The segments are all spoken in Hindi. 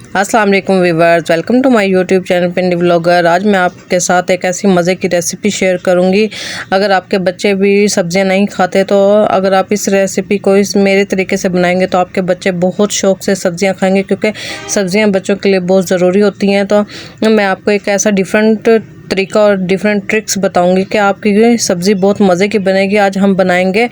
अस्सलाम वालेकुम viewers, welcome to my YouTube channel Pindi vlogger. आज मैं आपके साथ एक ऐसी मज़े की रेसिपी शेयर करूंगी। अगर आपके बच्चे भी सब्जियां नहीं खाते तो अगर आप इस रेसिपी को इस मेरे तरीके से बनाएंगे तो आपके बच्चे बहुत शौक़ से सब्जियां खाएंगे, क्योंकि सब्जियां बच्चों के लिए बहुत ज़रूरी होती हैं। तो मैं आपको एक ऐसा डिफरेंट तरीका और डिफरेंट ट्रिक्स बताऊंगी कि आपकी सब्ज़ी बहुत मज़े की बनेगी। आज हम बनाएंगे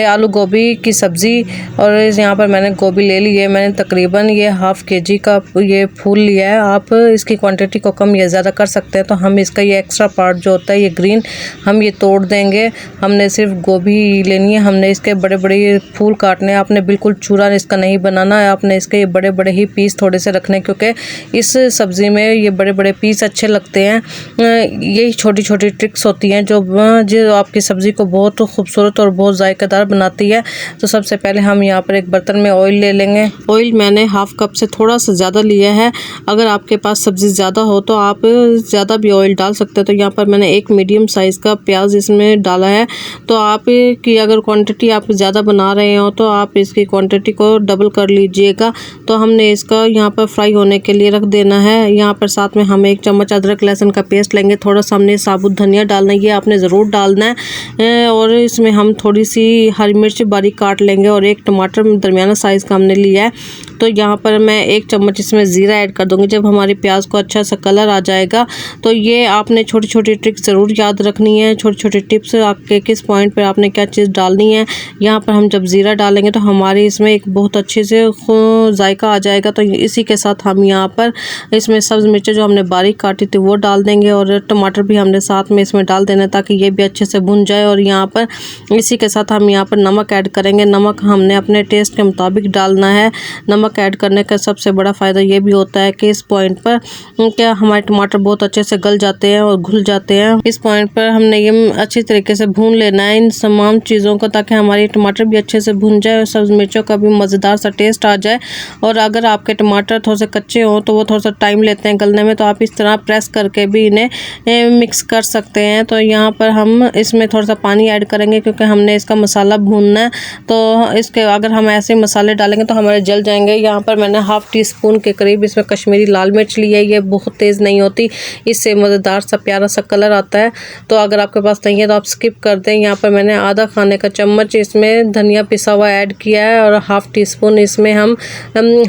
आलू गोभी की सब्ज़ी, और यहाँ पर मैंने गोभी ले ली है। मैंने तकरीबन ये हाफ़ केजी का ये फूल लिया है। आप इसकी क्वांटिटी को कम या ज़्यादा कर सकते हैं। तो हम इसका ये एक्स्ट्रा पार्ट जो होता है ये ग्रीन, हम ये तोड़ देंगे। हमने सिर्फ गोभी लेनी है, हमने इसके बड़े बड़े फूल काटने हैं। आपने बिल्कुल चूरा इसका नहीं बनाना है, आपने इसके ये बड़े बड़े ही पीस थोड़े से रखने, क्योंकि इस सब्ज़ी में ये बड़े बड़े पीस अच्छे लगते हैं। यही छोटी छोटी ट्रिक्स होती हैं जो आपकी सब्ज़ी को बहुत खूबसूरत और बहुत जायकेदार बनाती है। तो सबसे पहले हम यहाँ पर एक बर्तन में ऑयल ले लेंगे। ऑयल मैंने हाफ़ कप से थोड़ा सा ज़्यादा लिया है। अगर आपके पास सब्ज़ी ज़्यादा हो तो आप ज़्यादा भी ऑयल डाल सकते हैं। तो यहाँ पर मैंने एक मीडियम साइज़ का प्याज इसमें डाला है। तो आप की अगर क्वांटिटी आप ज़्यादा बना रहे हो तो आप इसकी क्वांटिटी को डबल कर लीजिएगा। तो हमने इसका यहाँ पर फ्राई होने के लिए रख देना है। यहाँ पर साथ में हम 1 चम्मच अदरक लहसुन का पेस्ट लेंगे। थोड़ा सा हमने साबुत धनिया डालना है, ये आपने ज़रूर डालना है। और इसमें हम थोड़ी सी हरी मिर्च बारीक काट लेंगे, और 1 टमाटर दरमियाना साइज़ का हमने लिया है। तो यहाँ पर मैं 1 चम्मच इसमें ज़ीरा ऐड कर दूँगी। जब हमारी प्याज को अच्छा सा कलर आ जाएगा तो ये आपने छोटी छोटी ट्रिक्स ज़रूर याद रखनी है। छोटी छोटी टिप्स आपके किस पॉइंट पर आपने क्या चीज़ डालनी है। यहाँ पर हम जब ज़ीरा डालेंगे तो हमारे इसमें एक बहुत अच्छे से जायका आ जाएगा। तो इसी के साथ हम यहाँ पर इसमें सब्ज़ मिर्चें जो हमने बारीक काटी थी वो डाल देंगे, और टमाटर भी हमने साथ में इसमें डाल देना ताकि ये भी अच्छे से भुन जाए। और यहाँ पर इसी के साथ हम यहाँ पर नमक ऐड करेंगे। नमक हमने अपने टेस्ट के मुताबिक डालना है। नमक ऐड करने का सबसे बड़ा फ़ायदा ये भी होता है कि इस पॉइंट पर क्या हमारे टमाटर बहुत अच्छे से गल जाते हैं और घुल जाते हैं। इस पॉइंट पर हमने ये अच्छी तरीके से भून लेना है इन तमाम चीज़ों को, ताकि हमारे टमाटर भी अच्छे से भुन जाए और सब्ज़ मिर्चों का भी मज़ेदार सा टेस्ट आ जाए। और अगर आपके टमाटर थोड़े से कच्चे हों तो वो थोड़ा सा टाइम लेते हैं गलने में, तो आप इस तरह प्रेस करके भी इन्हें मिक्स कर सकते हैं। तो यहाँ पर हम इसमें थोड़ा सा पानी ऐड करेंगे, क्योंकि हमने इसका मसाला भूनना है। तो इसके अगर हम ऐसे मसाले डालेंगे तो हमारे जल जाएंगे। यहाँ पर मैंने हाफ़ टी स्पून के करीब इसमें कश्मीरी लाल मिर्च ली है। ये बहुत तेज़ नहीं होती, इससे मज़ेदार सा प्यारा सा कलर आता है। तो अगर आपके पास नहीं है तो आप स्किप कर दें। यहाँ पर मैंने आधा खाने का चम्मच इसमें धनिया पिसा हुआ ऐड किया है, और हाफ़ टी स्पून इसमें हम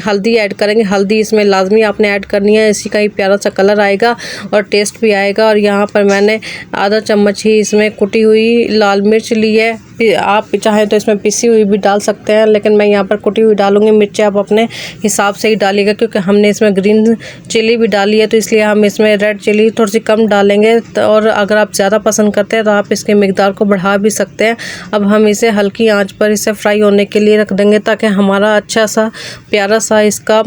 हल्दी ऐड करेंगे। हल्दी इसमें लाजमी आपने ऐड करनी है, इसी का ही प्यारा सा कलर आएगा और टेस्ट भी आएगा। और यहाँ पर मैंने आधा चम्मच ही इसमें कुटी हुई लाल मिर्च ली है। आप चाहें तो इसमें पिसी हुई भी डाल सकते हैं, लेकिन मैं यहाँ पर कुटी हुई डालूंगी। मिर्चें आप अपने हिसाब से ही डालिएगा, क्योंकि हमने इसमें ग्रीन चिली भी डाली है, तो इसलिए हम इसमें रेड चिली थोड़ी सी कम डालेंगे। और अगर आप ज़्यादा पसंद करते हैं तो आप इसके मिकदार को बढ़ा भी सकते हैं। अब हम इसे हल्की आंच पर इसे फ्राई होने के लिए रख देंगे, ताकि हमारा अच्छा सा प्यारा सा इसका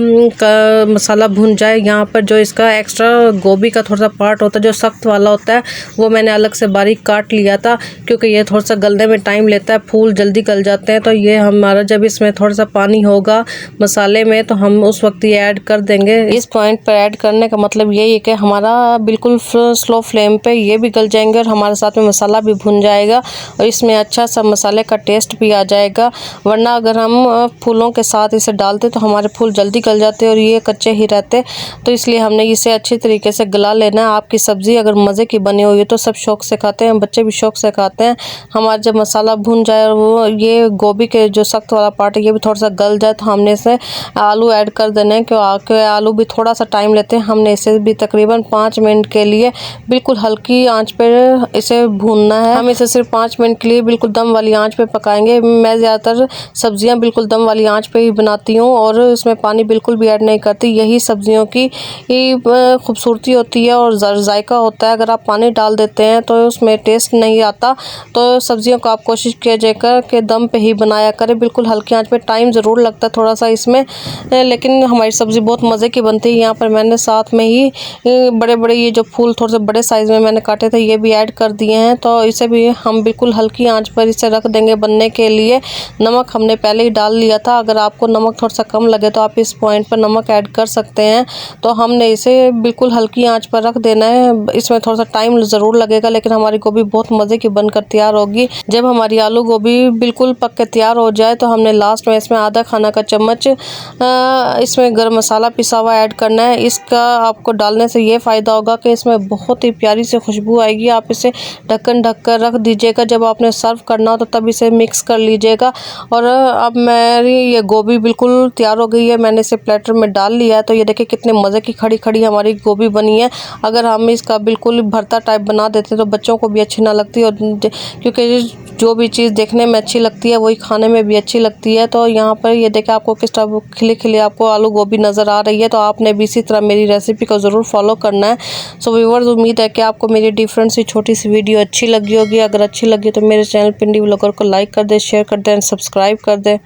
मसाला भुन जाए। यहाँ पर जो इसका एक्स्ट्रा गोभी का थोड़ा सा पार्ट होता है जो सख्त वाला होता है, वो मैंने अलग से बारीक काट लिया था, क्योंकि ये थोड़ा सा गलने में टाइम लेता है, फूल जल्दी गल जाते हैं। तो ये हमारा जब इसमें थोड़ा सा पानी होगा मसाले में तो हम उस वक्त ये ऐड कर देंगे। इस पॉइंट पर ऐड करने का मतलब यही है कि हमारा बिल्कुल स्लो फ्लेम पे ये भी गल जाएंगे और हमारे साथ में मसाला भी भुन जाएगा, और इसमें अच्छा सा मसाले का टेस्ट भी आ जाएगा। वरना अगर हम फूलों के साथ इसे डालते तो हमारे फूल जल्दी गल जाते और ये कच्चे ही रहते। तो इसलिए हमने इसे अच्छी तरीके से गला लेना है। आपकी सब्ज़ी अगर मज़े की बनी हुई है तो सब शौक़ से खाते हैं, बच्चे भी शौक़ से खाते हैं। हमारा जब मसाला भुन जाए और वो ये गोभी के जो सख्त वाला पार्ट है ये भी थोड़ा सा गल जाए, तो हमने इसे आलू ऐड कर देने हैं, क्योंकि आलू भी थोड़ा सा टाइम लेते हैं। हमने इसे भी तकरीबन 5 मिनट के लिए बिल्कुल हल्की आंच पर इसे भूनना है। हम इसे सिर्फ 5 मिनट के लिए बिल्कुल दम वाली आंच पे पकाएंगे। मैं ज़्यादातर सब्जियां बिल्कुल दम वाली आंच पे ही बनाती हूँ, और इसमें पानी बिल्कुल भी ऐड नहीं करती। यही सब्जियों की खूबसूरती होती है और जायका होता है। अगर आप पानी डाल देते हैं तो उसमें टेस्ट नहीं आता। तो सब्जियों को आप कोशिश कीजिएगा कि दम पे ही बनाया करें, बिल्कुल हल्की आंच पे। टाइम ज़रूर लगता है थोड़ा सा इसमें, लेकिन हमारी सब्ज़ी बहुत मज़े की बनती है। यहाँ पर मैंने साथ में ही बड़े बड़े ये जो फूल थोड़े से बड़े साइज़ में मैंने काटे थे ये भी ऐड कर दिए हैं। तो इसे भी हम बिल्कुल हल्की आंच पर इसे रख देंगे बनने के लिए। नमक हमने पहले ही डाल लिया था, अगर आपको नमक थोड़ा सा कम लगे तो आप इस पॉइंट पर नमक ऐड कर सकते हैं। तो हमने इसे बिल्कुल हल्की आंच पर रख देना है। इसमें थोड़ा सा टाइम ज़रूर लगेगा, लेकिन हमारी गोभी बहुत मज़े की बनकर तैयार होगी। जब हमारी हमारी आलू गोभी बिल्कुल पक के तैयार हो जाए तो हमने लास्ट में इसमें आधा खाना का चम्मच इसमें गरम मसाला पिसा हुआ ऐड करना है। इसका आपको डालने से ये फ़ायदा होगा कि इसमें बहुत ही प्यारी सी खुशबू आएगी। आप इसे ढक्कन ढक कर रख दीजिएगा, जब आपने सर्व करना हो तो तब इसे मिक्स कर लीजिएगा। और अब मेरी ये गोभी बिल्कुल तैयार हो गई है, मैंने इसे प्लेटर में डाल लिया है। तो ये देखिए कितने मज़े की खड़ी खड़ी हमारी गोभी बनी है। अगर हम इसका बिल्कुल भरता टाइप बना देते तो बच्चों को भी अच्छी ना लगती, और क्योंकि जो भी चीज़ देखने में अच्छी लगती है वही खाने में भी अच्छी लगती है। तो यहाँ पर ये देखें आपको किस तरह खिले खिले आपको आलू गोभी नज़र आ रही है। तो आपने भी इसी तरह मेरी रेसिपी को ज़रूर फॉलो करना है। सो व्यूअर्स, उम्मीद है कि आपको मेरी डिफरेंट सी छोटी सी वीडियो अच्छी लगी होगी। अगर अच्छी लगी तो मेरे चैनल पिंडी व्लॉगर को लाइक कर दें, शेयर कर दें एंड सब्सक्राइब कर दें।